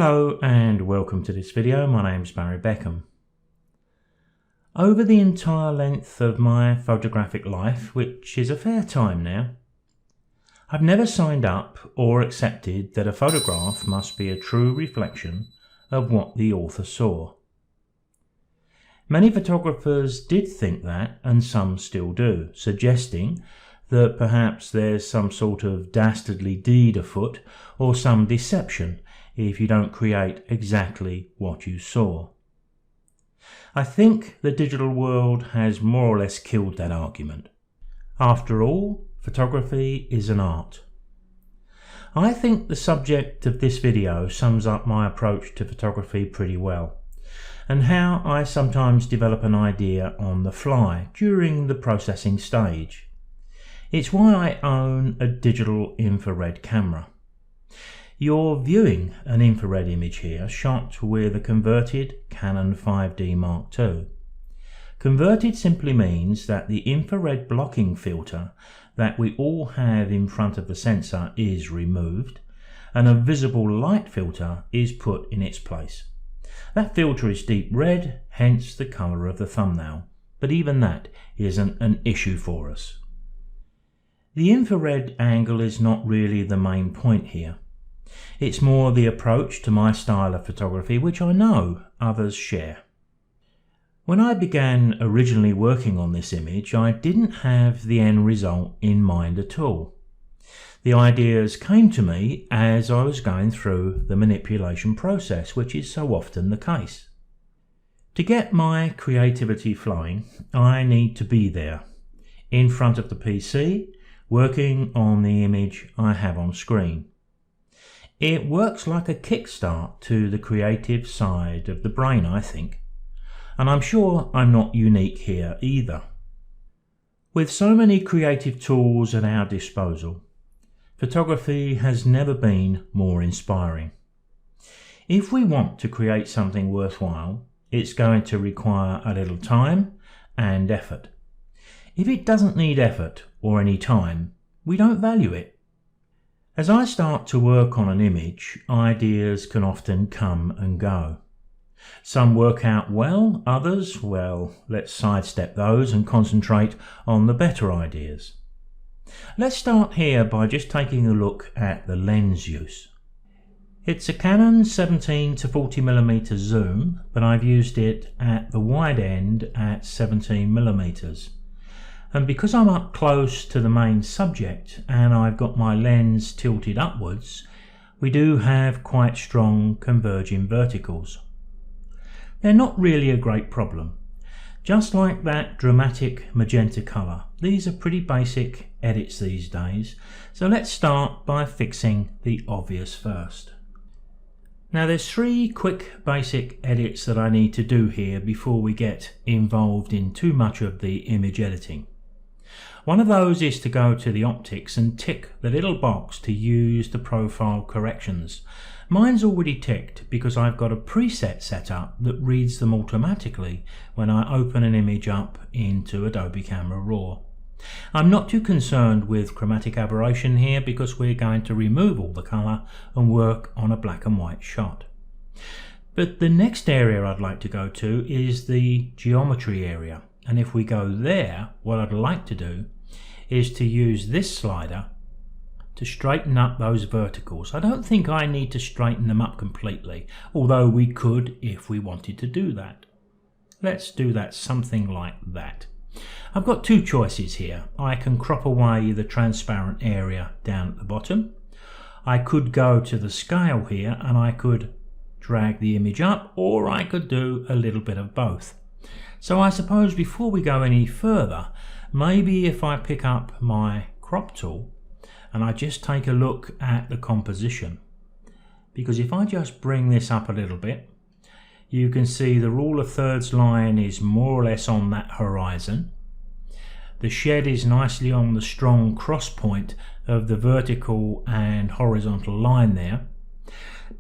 Hello and welcome to this video. My name's Beckham. Over the entire length of my photographic life, which is a fair time now, I've never signed up or accepted that a photograph must be a true reflection of what the author saw. Many photographers did think that, and some still do, suggesting that perhaps there's some sort of dastardly deed afoot or some deception if you don't create exactly what you saw. I think the digital world has more or less killed that argument. After all, photography is an art. I think the subject of this video sums up my approach to photography pretty well, and how I sometimes develop an idea on the fly during the processing stage. It's why I own a digital infrared camera. You're viewing an infrared image here shot with a converted Canon 5D Mark II. Converted simply means that the infrared blocking filter that we all have in front of the sensor is removed and a visible light filter is put in its place. That filter is deep red, hence the colour of the thumbnail, but even that isn't an issue for us. The infrared angle is not really the main point here. It's more the approach to my style of photography, which I know others share. When I began originally working on this image, I didn't have the end result in mind at all. The ideas came to me as I was going through the manipulation process, which is so often the case. To get my creativity flowing, I need to be there, in front of the PC, working on the image I have on screen. It works like a kickstart to the creative side of the brain, I think. And I'm sure I'm not unique here either. With so many creative tools at our disposal, photography has never been more inspiring. If we want to create something worthwhile, it's going to require a little time and effort. If it doesn't need effort or any time, we don't value it. As I start to work on an image, ideas can often come and go. Some work out well, others, well, let's sidestep those and concentrate on the better ideas. Let's start here by just taking a look at the lens use. It's a Canon 17 to 40mm zoom, but I've used it at the wide end at 17mm. And because I'm up close to the main subject and I've got my lens tilted upwards, we do have quite strong converging verticals. They're not really a great problem. Just like that dramatic magenta colour, these are pretty basic edits these days, so let's start by fixing the obvious first. Now there's three quick basic edits that I need to do here before we get involved in too much of the image editing. One of those is to go to the optics and tick the little box to use the profile corrections. Mine's already ticked because I've got a preset set up that reads them automatically when I open an image up into Adobe Camera Raw. I'm not too concerned with chromatic aberration here because we're going to remove all the colour and work on a black and white shot. But the next area I'd like to go to is the geometry area. And if we go there, what I'd like to do is to use this slider to straighten up those verticals. I don't think I need to straighten them up completely, although we could if we wanted to do that. Let's do that something like that. I've got two choices here. I can crop away the transparent area down at the bottom. I could go to the scale here and I could drag the image up, or I could do a little bit of both. So I suppose before we go any further, maybe if I pick up my crop tool and I just take a look at the composition, because if I just bring this up a little bit, you can see the rule of thirds line is more or less on that horizon. The shed is nicely on the strong cross point of the vertical and horizontal line there.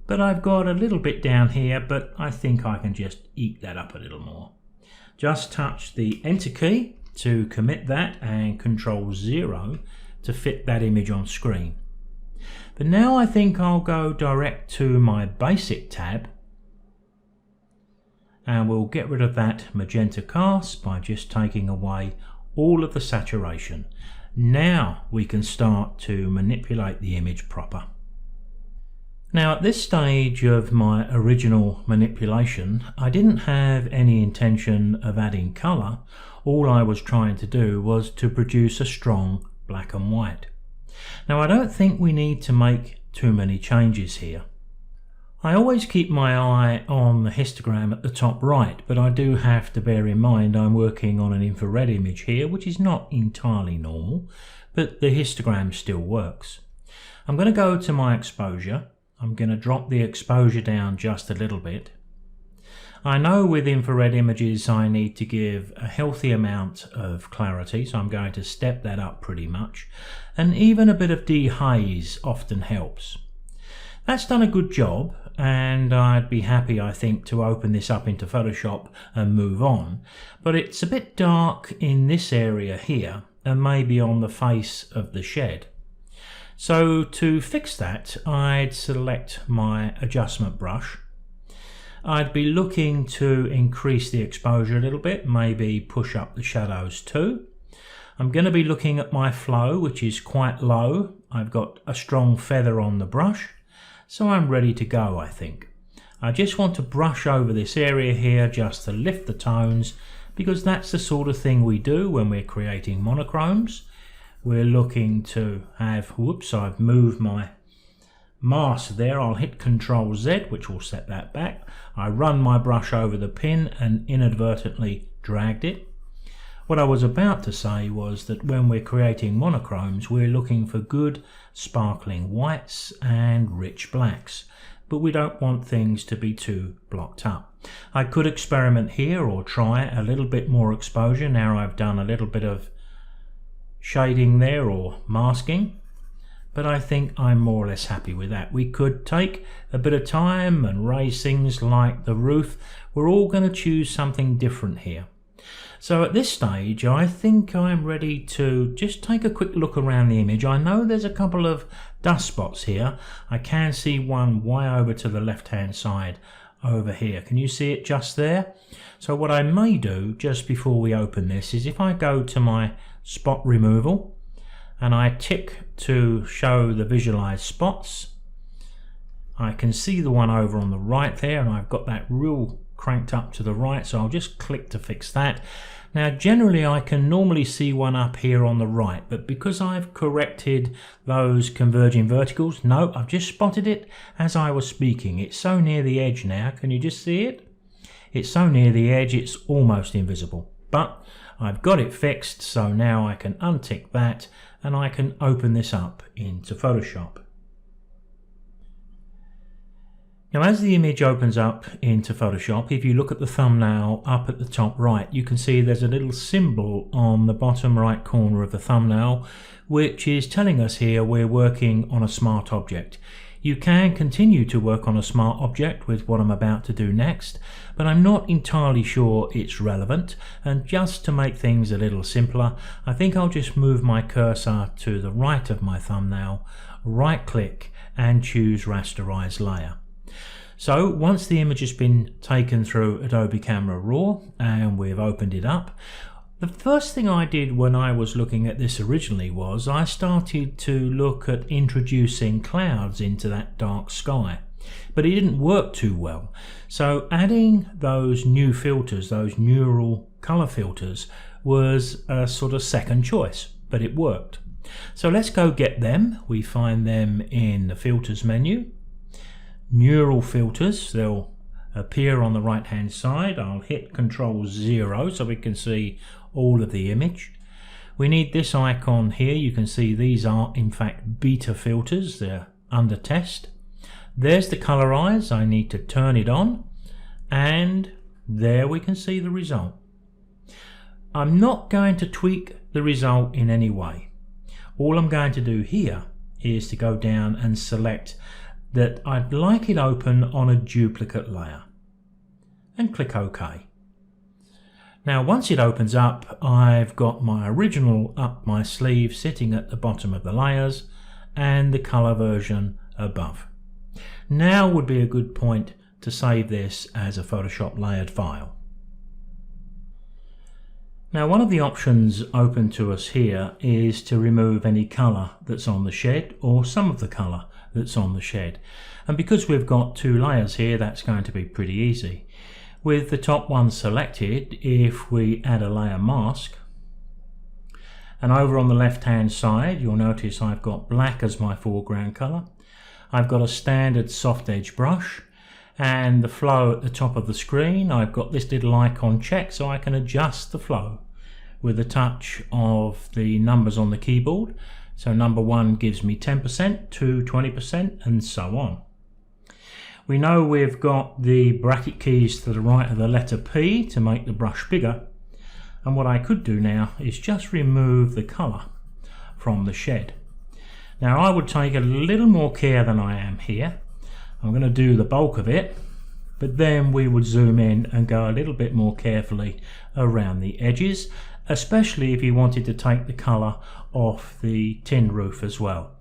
But I've got a little bit down here, but I think I can just eke that up a little more. Just touch the Enter key to commit that and Control 0 to fit that image on screen. But now I think I'll go direct to my basic tab, and we'll get rid of that magenta cast by just taking away all of the saturation. Now we can start to manipulate the image proper. Now at this stage of my original manipulation, I didn't have any intention of adding colour. All I was trying to do was to produce a strong black and white. Now I don't think we need to make too many changes here. I always keep my eye on the histogram at the top right, but I do have to bear in mind I'm working on an infrared image here, which is not entirely normal, but the histogram still works. I'm going to go to my exposure. I'm going to drop the exposure down just a little bit. I know with infrared images I need to give a healthy amount of clarity, so I'm going to step that up pretty much, and even a bit of dehaze often helps. That's done a good job, and I'd be happy, I think, to open this up into Photoshop and move on, but it's a bit dark in this area here and maybe on the face of the shed. So to fix that, I'd select my adjustment brush. I'd be looking to increase the exposure a little bit, maybe push up the shadows too. I'm going to be looking at my flow, which is quite low. I've got a strong feather on the brush, so I'm ready to go, I think. I just want to brush over this area here just to lift the tones, because that's the sort of thing we do when we're creating monochromes. We're looking to have, whoops, I've moved my mask there. I'll hit Ctrl Z, which will set that back. I run my brush over the pin and inadvertently dragged it. What I was about to say was that when we're creating monochromes, we're looking for good sparkling whites and rich blacks, but we don't want things to be too blocked up. I could experiment here or try a little bit more exposure. Now I've done a little bit of shading there or masking, but I think I'm more or less happy with that. We could take a bit of time and raise things like the roof. We're all going to choose something different here. So at this stage, I think I'm ready to just take a quick look around the image. I know there's a couple of dust spots here. I can see one way over to the left-hand side over here. Can you see it just there? So what I may do just before we open this is if I go to my spot removal and I tick to show the visualized spots, I can see the one over on the right there, and I've got that real cranked up to the right, so I'll just click to fix that. Now generally I can normally see one up here on the right, but because I've corrected those converging verticals, no, I've just spotted it as I was speaking. It's so near the edge now, can you just see it? It's so near the edge it's almost invisible, but I've got it fixed, so now I can untick that and I can open this up into Photoshop. Now as the image opens up into Photoshop, if you look at the thumbnail up at the top right, you can see there's a little symbol on the bottom right corner of the thumbnail, which is telling us here we're working on a smart object. You can continue to work on a smart object with what I'm about to do next, but I'm not entirely sure it's relevant, and just to make things a little simpler, I think I'll just move my cursor to the right of my thumbnail, right click and choose Rasterize Layer. So once the image has been taken through Adobe Camera Raw and we've opened it up, the first thing I did when I was looking at this originally was I started to look at introducing clouds into that dark sky, but it didn't work too well. So adding those new filters, those neural color filters, was a sort of second choice, but it worked. So let's go get them. We find them in the filters menu. Neural filters, they'll appear on the right hand side. I'll hit Ctrl 0 so we can see all of the image. We need this icon here. You can see these are in fact beta filters, they're under test. There's the colorize. I need to turn it on, and there we can see the result. I'm not going to tweak the result in any way. All I'm going to do here is to go down and select that I'd like it open on a duplicate layer and click OK. Now once it opens up, I've got my original up my sleeve sitting at the bottom of the layers, and the colour version above. Now would be a good point to save this as a Photoshop layered file. Now one of the options open to us here is to remove any colour that's on the shed or some of the colour that's on the shed. And because we've got two layers here, that's going to be pretty easy. With the top one selected, if we add a layer mask, and over on the left hand side you'll notice I've got black as my foreground colour. I've got a standard soft edge brush, and the flow at the top of the screen, I've got this little icon checked so I can adjust the flow with a touch of the numbers on the keyboard. So number 1 gives me 10%, 2 20%, and so on. We know we've got the bracket keys to the right of the letter P to make the brush bigger, and what I could do now is just remove the colour from the shed. Now I would take a little more care than I am here. I'm going to do the bulk of it, but then we would zoom in and go a little bit more carefully around the edges, especially if you wanted to take the colour off the tin roof as well.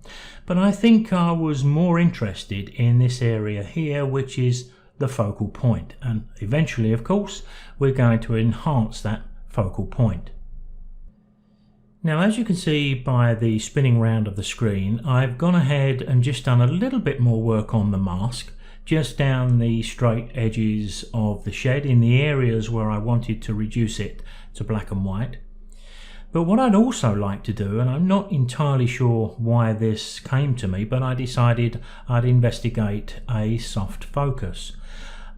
But I think I was more interested in this area here, which is the focal point, and eventually of course we're going to enhance that focal point. Now as you can see by the spinning round of the screen, I've gone ahead and just done a little bit more work on the mask, just down the straight edges of the shed in the areas where I wanted to reduce it to black and white. But what I'd also like to do, and I'm not entirely sure why this came to me, but I decided I'd investigate a soft focus.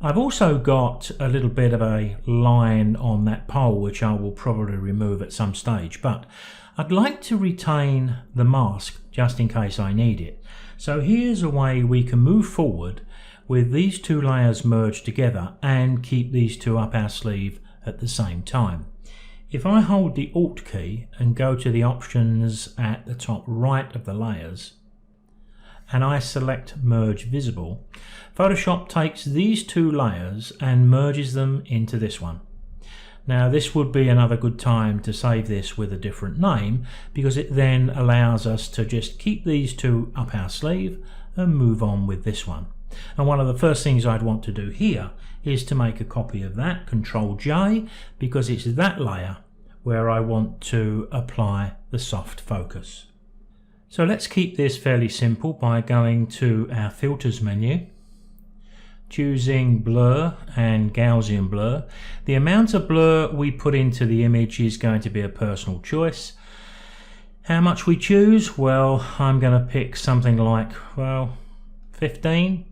I've also got a little bit of a line on that pole which I will probably remove at some stage, but I'd like to retain the mask just in case I need it. So here's a way we can move forward with these two layers merged together and keep these two up our sleeve at the same time. If I hold the Alt key and go to the options at the top right of the layers, and I select Merge Visible, Photoshop takes these two layers and merges them into this one. Now this would be another good time to save this with a different name, because it then allows us to just keep these two up our sleeve and move on with this one. And one of the first things I'd want to do here is to make a copy of that, Control J, because it's that layer where I want to apply the soft focus. So let's keep this fairly simple by going to our filters menu, choosing blur and Gaussian blur. The amount of blur we put into the image is going to be a personal choice. How much we choose? Well, I'm going to pick something like, 15.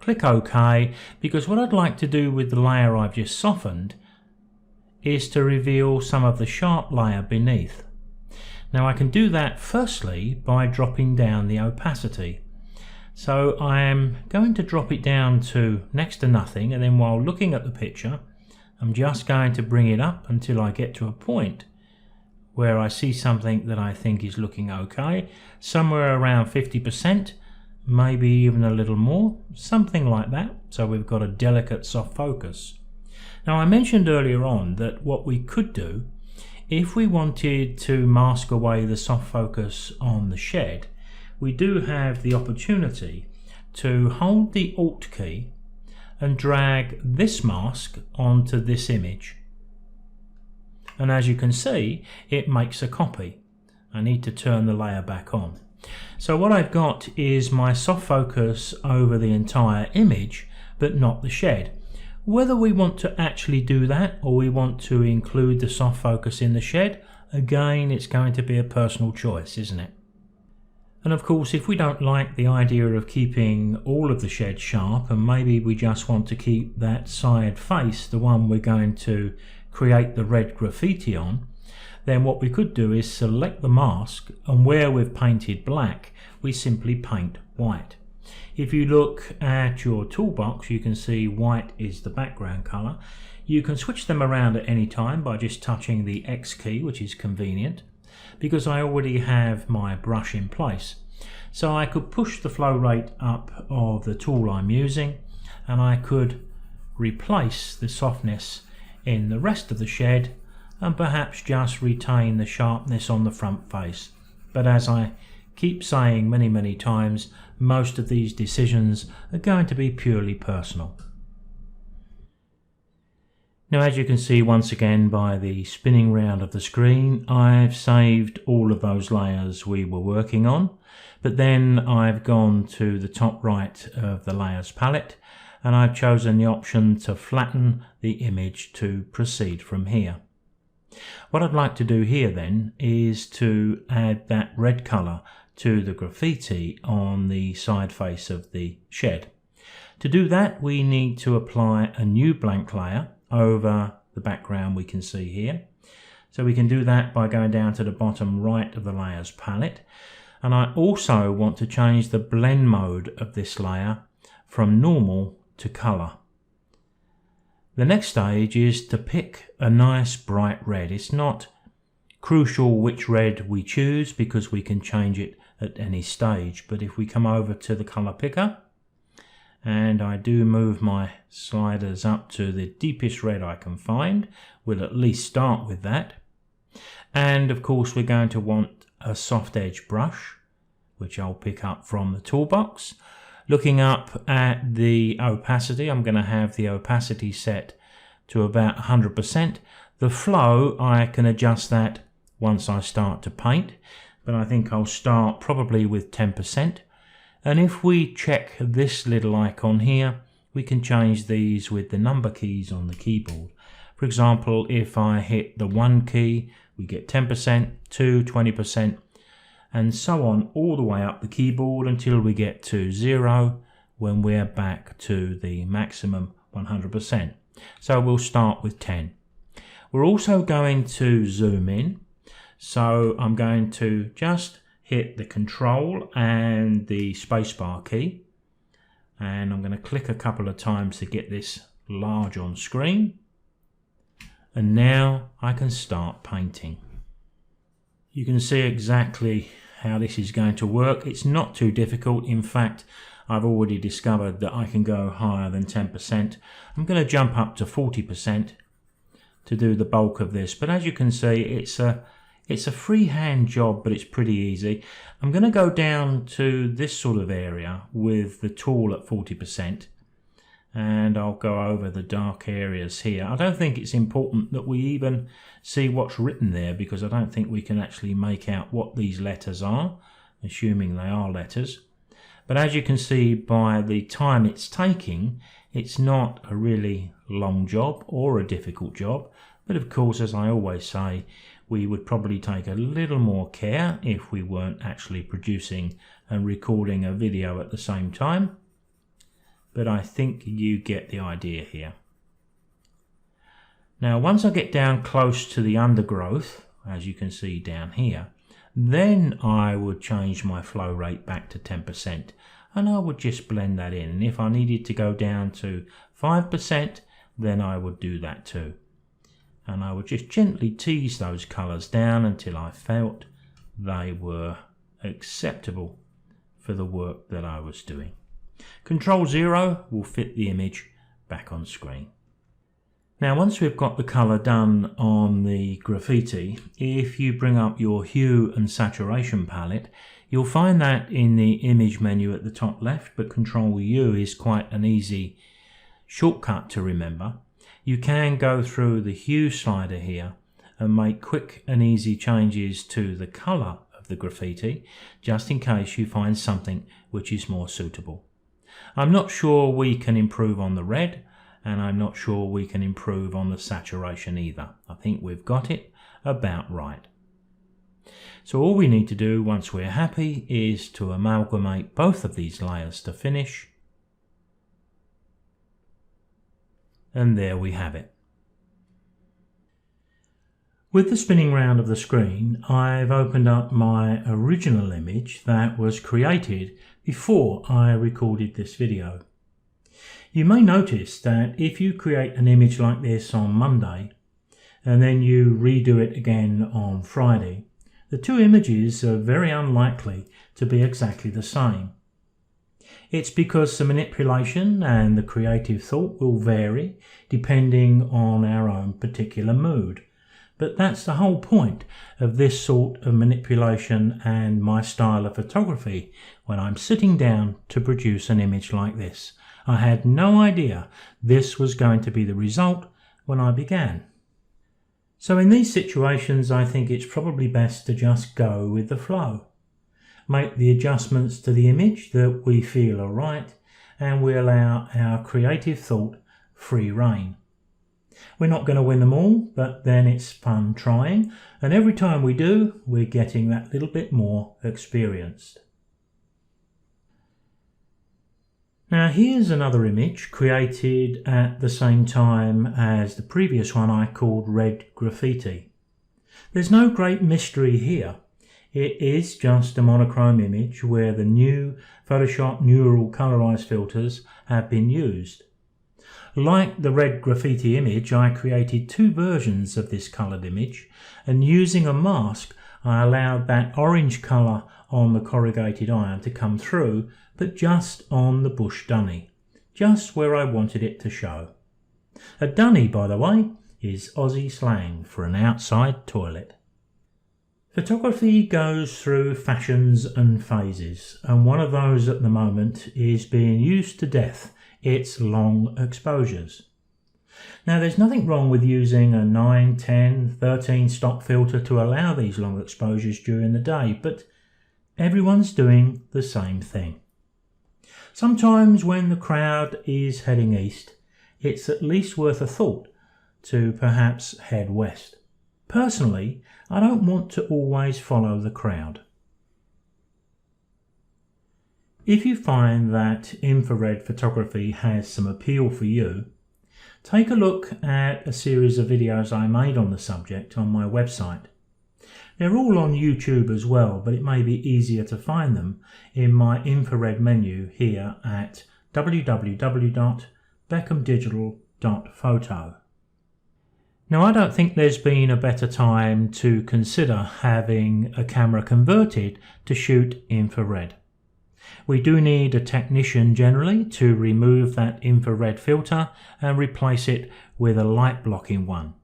Click OK, because what I'd like to do with the layer I've just softened is to reveal some of the sharp layer beneath. Now I can do that firstly by dropping down the opacity. So I am going to drop it down to next to nothing, and then while looking at the picture I'm just going to bring it up until I get to a point where I see something that I think is looking okay, somewhere around 50%, maybe even a little more, something like that. So we've got a delicate soft focus. Now I mentioned earlier on that what we could do if we wanted to mask away the soft focus on the shed, we do have the opportunity to hold the Alt key and drag this mask onto this image. And as you can see, it makes a copy. I need to turn the layer back on. So what I've got is my soft focus over the entire image, but not the shed. Whether we want to actually do that or we want to include the soft focus in the shed, again, it's going to be a personal choice, isn't it? And of course, if we don't like the idea of keeping all of the shed sharp, and maybe we just want to keep that side face, the one we're going to create the red graffiti on, then what we could do is select the mask, and where we've painted black, we simply paint white. If you look at your toolbox, you can see white is the background color. You can switch them around at any time by just touching the X key, which is convenient, because I already have my brush in place. So I could push the flow rate up of the tool I'm using, and I could replace the softness in the rest of the shed and perhaps just retain the sharpness on the front face. But as I keep saying many times, most of these decisions are going to be purely personal. Now, as you can see once again by the spinning round of the screen, I've saved all of those layers we were working on, but then I've gone to the top right of the layers palette and I've chosen the option to flatten the image to proceed from here. What I'd like to do here then is to add that red colour to the graffiti on the side face of the shed. To do that, we need to apply a new blank layer over the background we can see here. So we can do that by going down to the bottom right of the layers palette. And I also want to change the blend mode of this layer from normal to colour. The next stage is to pick a nice bright red. It's not crucial which red we choose because we can change it at any stage. But if we come over to the colour picker, and I do move my sliders up to the deepest red I can find, we'll at least start with that. And of course we're going to want a soft edge brush, which I'll pick up from the toolbox. Looking up at the opacity, I'm going to have the opacity set to about 100%. The flow, I can adjust that once I start to paint, but I think I'll start probably with 10%. And if we check this little icon here, we can change these with the number keys on the keyboard. For example, if I hit the 1 key, we get 10%, 2, 20%, and so on all the way up the keyboard until we get to 0 when we're back to the maximum 100%. So we'll start with 10. We're also going to zoom in. So I'm going to just hit the Control and the spacebar key, and I'm going to click a couple of times to get this large on screen, and now I can start painting. You can see exactly how this is going to work. It's not too difficult. In fact, I've already discovered that I can go higher than 10%. I'm going to jump up to 40% to do the bulk of this, but as you can see, it's a freehand job, but it's pretty easy. I'm going to go down to this sort of area with the tool at 40%, and I'll go over the dark areas here. I don't think it's important that we even see what's written there because I don't think we can actually make out what these letters are, assuming they are letters. But as you can see by the time it's taking, it's not a really long job or a difficult job. But of course, as I always say, we would probably take a little more care if we weren't actually producing and recording a video at the same time. But I think you get the idea here. Now, once I get down close to the undergrowth, as you can see down here, then I would change my flow rate back to 10%, and I would just blend that in. And if I needed to go down to 5%, then I would do that too. And I would just gently tease those colours down until I felt they were acceptable for the work that I was doing. Control 0 will fit the image back on screen. Now, once we've got the colour done on the graffiti, if you bring up your hue and saturation palette, you'll find that in the image menu at the top left, but Control U is quite an easy shortcut to remember. You can go through the hue slider here and make quick and easy changes to the colour of the graffiti, just in case you find something which is more suitable. I'm not sure we can improve on the red, and I'm not sure we can improve on the saturation either. I think we've got it about right. So all we need to do once we're happy is to amalgamate both of these layers to finish. And there we have it. With the spinning round of the screen, I've opened up my original image that was created before I recorded this video. You may notice that if you create an image like this on Monday and then you redo it again on Friday, the two images are very unlikely to be exactly the same. It's because the manipulation and the creative thought will vary depending on our own particular mood. But that's the whole point of this sort of manipulation and my style of photography when I'm sitting down to produce an image like this. I had no idea this was going to be the result when I began. So in these situations, I think it's probably best to just go with the flow. Make the adjustments to the image that we feel are right, and we allow our creative thought free rein. We're not going to win them all, but then it's fun trying, and every time we do, we're getting that little bit more experienced. Now here's another image created at the same time as the previous one I called Red Graffiti. There's no great mystery here. It is just a monochrome image where the new Photoshop neural colorized filters have been used. Like the Red Graffiti image, I created two versions of this colored image, and using a mask I allowed that orange color on the corrugated iron to come through, but just on the bush dunny, just where I wanted it to show. A dunny, by the way, is Aussie slang for an outside toilet. Photography goes through fashions and phases, and one of those at the moment is being used to death. It's long exposures. Now there's nothing wrong with using a 9, 10, 13 stop filter to allow these long exposures during the day, but everyone's doing the same thing. Sometimes when the crowd is heading east, it's at least worth a thought to perhaps head west. Personally, I don't want to always follow the crowd. If you find that infrared photography has some appeal for you, take a look at a series of videos I made on the subject on my website. They're all on YouTube as well, but it may be easier to find them in my infrared menu here at www.beckhamdigital.photo. Now, I don't think there's been a better time to consider having a camera converted to shoot infrared. We do need a technician generally to remove that infrared filter and replace it with a light blocking one.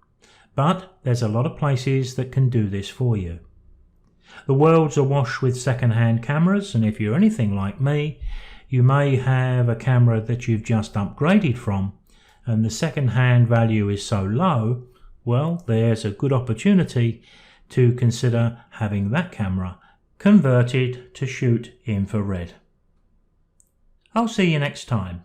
But there's a lot of places that can do this for you. The world's awash with second-hand cameras, and if you're anything like me, you may have a camera that you've just upgraded from, and the second-hand value is so low, well, there's a good opportunity to consider having that camera converted to shoot infrared. I'll see you next time.